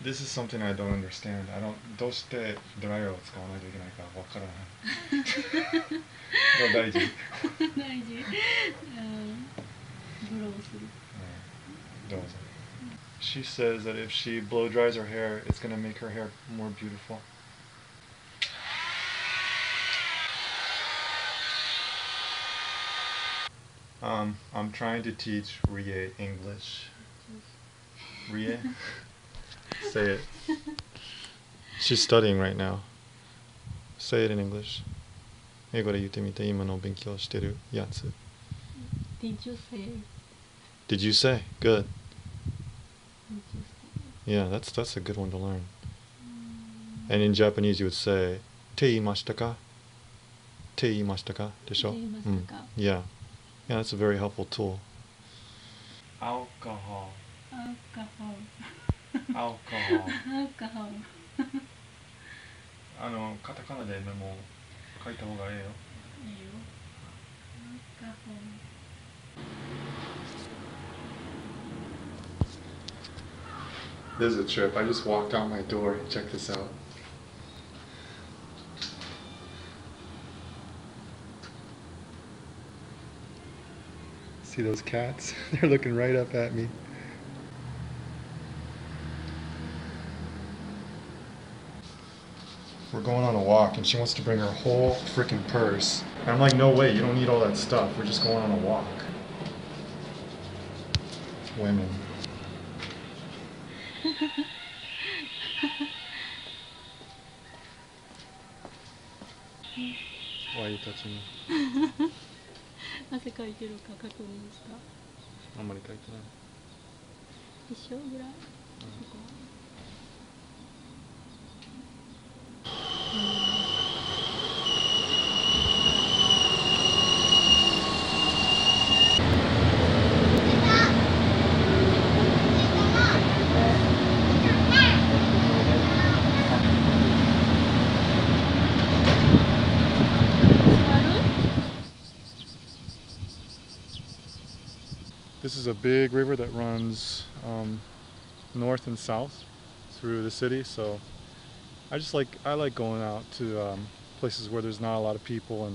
This is something I don't understand. I don't. どうしてドライヤーを使わないといけないかわからない。大事。大事。ブローする。どうぞ。She says that if she blow dries her hair, it's gonna make her hair more beautiful. I'm trying to teach Rie English. Rie? Say it. She's studying right now. Say it in English. 英語で言ってみて、今の勉強してるやつ。Did you say? Did you say? Good. Did you say? Yeah, that's a good one to learn. And in Japanese you would say, て言いましたか? て言いましたか? でしょ? て言いましたか? Yeah. Yeah, that's a very helpful tool. Alcohol. Alcohol. Alcohol. Alcohol. カタカナでメモ書いた方がいいよ。いいよ。Alcohol. This is a trip. I just walked out my door. Check this out. See those cats? They're looking right up at me. We're going on a walk and she wants to bring her whole freaking purse. And I'm like, no way, you don't need all that stuff. We're just going on a walk. Women. Why are you touching me? 汗かいてるか確認した。あんまりかいてない。一緒ぐらい。This is a big river that runs north and south through the city, so I like going out to places where there's not a lot of people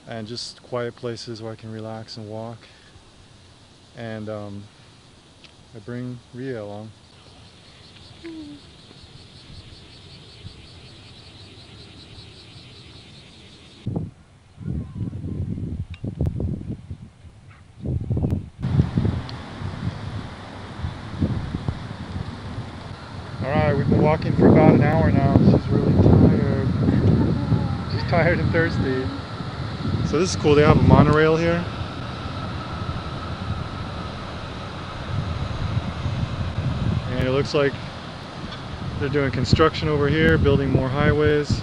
and just quiet places where I can relax and walk. And I bring Ria along. Alright, we've been walking for about an hour now. She's really tired. She's tired and thirsty. So this is cool, they have a monorail here. And it looks like they're doing construction over here, building more highways.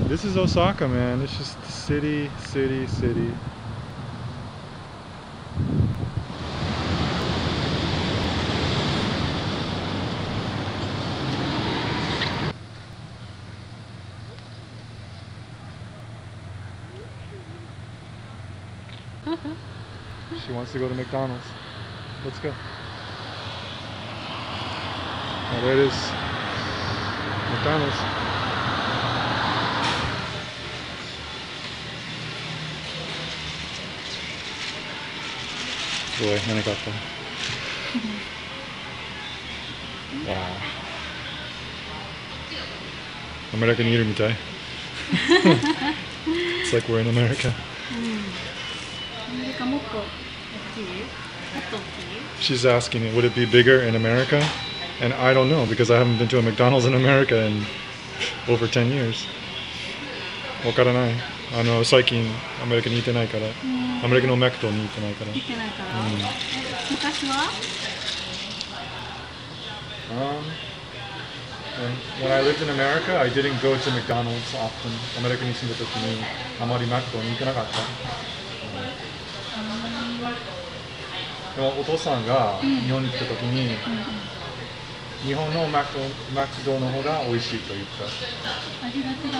This is Osaka, man. It's just city, city, city. She wants to go to McDonald's. Let's go. Oh, there it is. McDonald's. Boy, I got them. Wow. American eater mitai. It's like we're in America. She's asking, would it be bigger in America? And I don't know, because I haven't been to a McDonald's in America in over 10 years. わからない。最近アメリカに行ってないから、アメリカのマクドに行ってないから。行ってないから。昔は？When I lived in America, I didn't go to McDonald's often. アメリカに住んだ時にあまりマクドに行かなかった。でもお父さんが日本に来た時に、日本のマクドの方が美味しいと言った。味が違うんだ。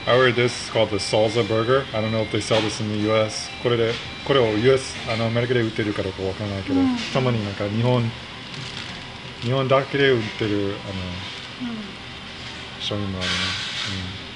I ordered this called the salsa burger. I don't know if they sell this in the US. これを US アメリカで売ってるかどうかわからないけど、たまになんか日本だけで売ってる醤油もあるね。